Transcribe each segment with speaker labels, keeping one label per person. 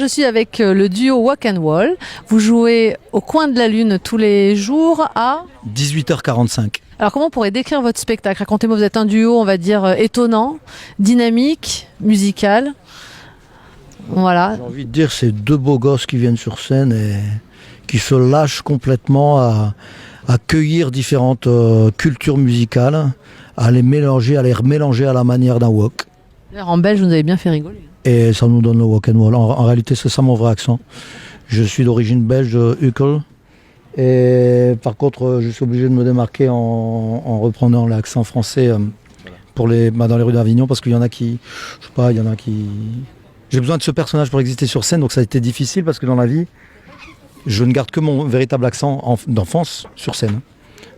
Speaker 1: suis avec le duo Walk and Wall. Vous jouez au Coin de la Lune tous les jours à
Speaker 2: 18h45.
Speaker 1: Alors comment on pourrait décrire votre spectacle? Racontez-moi, vous êtes un duo, on va dire, étonnant, dynamique, musical. Voilà.
Speaker 2: J'ai envie de dire, c'est deux beaux gosses qui viennent sur scène et qui se lâchent complètement à cueillir différentes cultures musicales, à les remélanger à la manière d'un walk.
Speaker 1: D'ailleurs, en belge, vous nous avez bien fait rigoler.
Speaker 2: Et ça nous donne le walk and wall. En réalité, c'est ça mon vrai accent. Je suis d'origine belge de Uccle. Et par contre, je suis obligé de me démarquer en reprenant l'accent français dans les rues d'Avignon, parce qu'il y en a qui... Je sais pas, il y en a qui... J'ai besoin de ce personnage pour exister sur scène, donc ça a été difficile, parce que dans la vie, je ne garde que mon véritable accent d'enfance sur scène.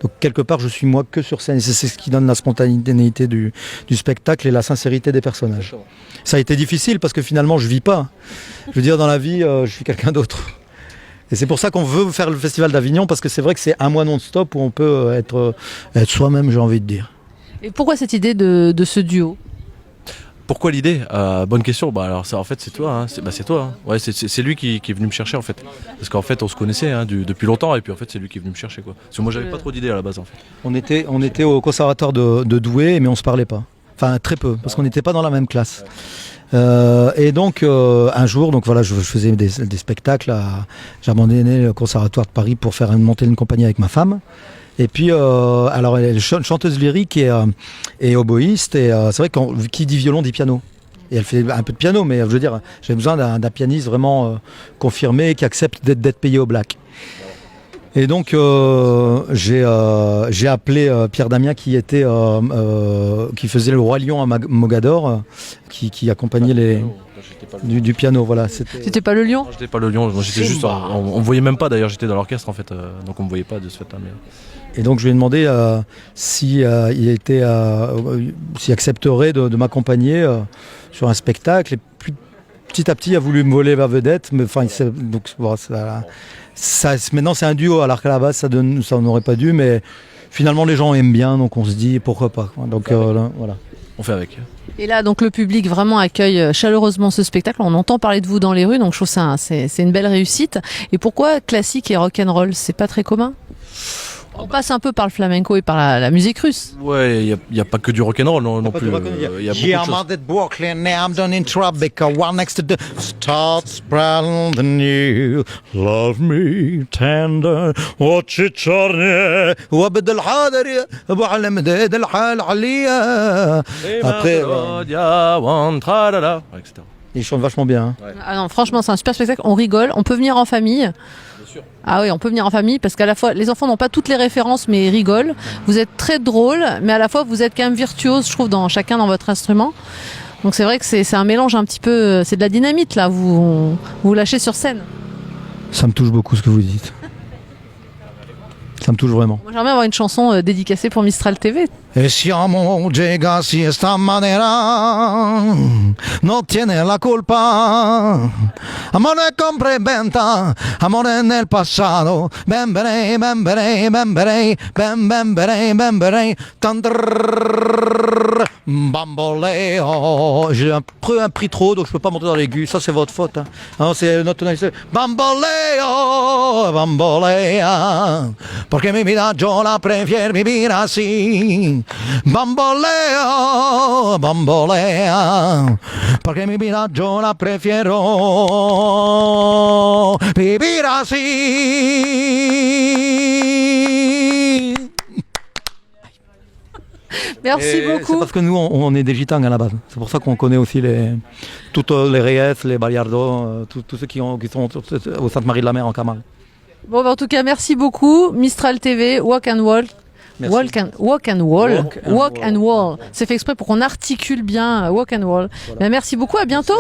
Speaker 2: Donc quelque part, je suis moi que sur scène. Et c'est ce qui donne la spontanéité du spectacle et la sincérité des personnages. Ça a été difficile parce que finalement, je vis pas. Je veux dire, dans la vie, je suis quelqu'un d'autre. Et c'est pour ça qu'on veut faire le Festival d'Avignon, parce que c'est vrai que c'est un mois non-stop où on peut être soi-même, j'ai envie de dire.
Speaker 1: Et pourquoi cette idée de ce duo?
Speaker 3: Pourquoi l'idée? Bonne question. Alors ça, en fait, c'est toi. Hein. C'est toi. Hein. Ouais, c'est lui qui est venu me chercher en fait. Parce qu'en fait, on se connaissait depuis longtemps, et puis en fait, c'est lui qui est venu me chercher quoi. Parce que moi, j'avais pas trop d'idées à la base en fait.
Speaker 2: On était au conservatoire de Douai, mais on se parlait pas. Enfin, très peu, parce qu'on n'était pas dans la même classe. Et donc un jour, donc voilà, je faisais des spectacles. J'ai abandonné le conservatoire de Paris pour monter une compagnie avec ma femme. Et puis, alors elle est chanteuse lyrique et oboïste. Et c'est vrai que qui dit violon dit piano. Et elle fait un peu de piano, mais je veux dire, j'ai besoin d'un pianiste vraiment confirmé qui accepte d'être payé au black. Et donc j'ai appelé Pierre Damien qui faisait le Roi Lion à Mogador, qui accompagnait du piano. Voilà,
Speaker 1: C'était pas le lion?
Speaker 3: J'étais pas le lion, j'étais juste. On me voyait même pas d'ailleurs, j'étais dans l'orchestre en fait, donc on me voyait pas de ce fait-là. Mais...
Speaker 2: Et donc je lui ai demandé s'il accepterait de m'accompagner sur un spectacle. Et puis, petit à petit, il a voulu me voler ma vedette. Mais enfin, donc bon, maintenant c'est un duo, alors qu'à la base ça n'aurait pas dû. Mais finalement les gens aiment bien, donc on se dit pourquoi pas. Donc voilà.
Speaker 3: On fait avec.
Speaker 1: Et là, donc le public vraiment accueille chaleureusement ce spectacle. On entend parler de vous dans les rues, donc je trouve ça c'est une belle réussite. Et pourquoi classique et rock'n'roll? C'est pas très commun? On passe un peu par le flamenco et par la musique russe.
Speaker 3: Ouais, il n'y a pas que du rock'n'roll non plus. Il y a beaucoup de choses.
Speaker 2: I'm at Brooklyn, now I'm done in Tribeca, one next to the start sprouting the new. Love me tender, watch it charne, وابد الحاضر ابو على مداد الحال عليا. Après, etc. Ils chantent vachement bien. Hein.
Speaker 1: Ouais. Ah non, franchement, c'est un super spectacle. On rigole, on peut venir en famille. Ah oui, on peut venir en famille parce qu'à la fois, les enfants n'ont pas toutes les références mais ils rigolent. Vous êtes très drôle, mais à la fois, vous êtes quand même virtuose, je trouve, chacun dans votre instrument. Donc c'est vrai que c'est un mélange un petit peu... C'est de la dynamite, là, vous lâchez sur scène.
Speaker 2: Ça me touche beaucoup ce que vous dites. Ça me touche vraiment.
Speaker 1: Moi, j'aimerais bien avoir une chanson dédicacée pour Mistral TV.
Speaker 2: E siamo llegati esta manera, no tiene la culpa. Amore compreventa, amore nel passato. Bemberei, bemberei, bemberei, bemberei, bemberei. Bamboleo. J'ai pris trop, donc je peux pas monter dans l'aigu. Ça, c'est votre faute. Hein. Alors, c'est notre tonalité. Bamboleo, bambolea. Porque mi vida yo la prefiero vivir así. Bamboleo, bambolea, porque mi vida yo la prefiero vivir así.
Speaker 1: Merci beaucoup.
Speaker 2: C'est parce que nous, on est des gitans à la base. C'est pour ça qu'on connaît aussi toutes les Reyes, les Baliardo, tous ceux qui sont au Sainte-Marie-de-la-Mer en Camargue.
Speaker 1: Bon, en tout cas, merci beaucoup. Mistral TV, Walk and Wall. Walk and Wall. C'est fait exprès pour qu'on articule bien Walk and Wall. Voilà. Merci beaucoup, à bientôt.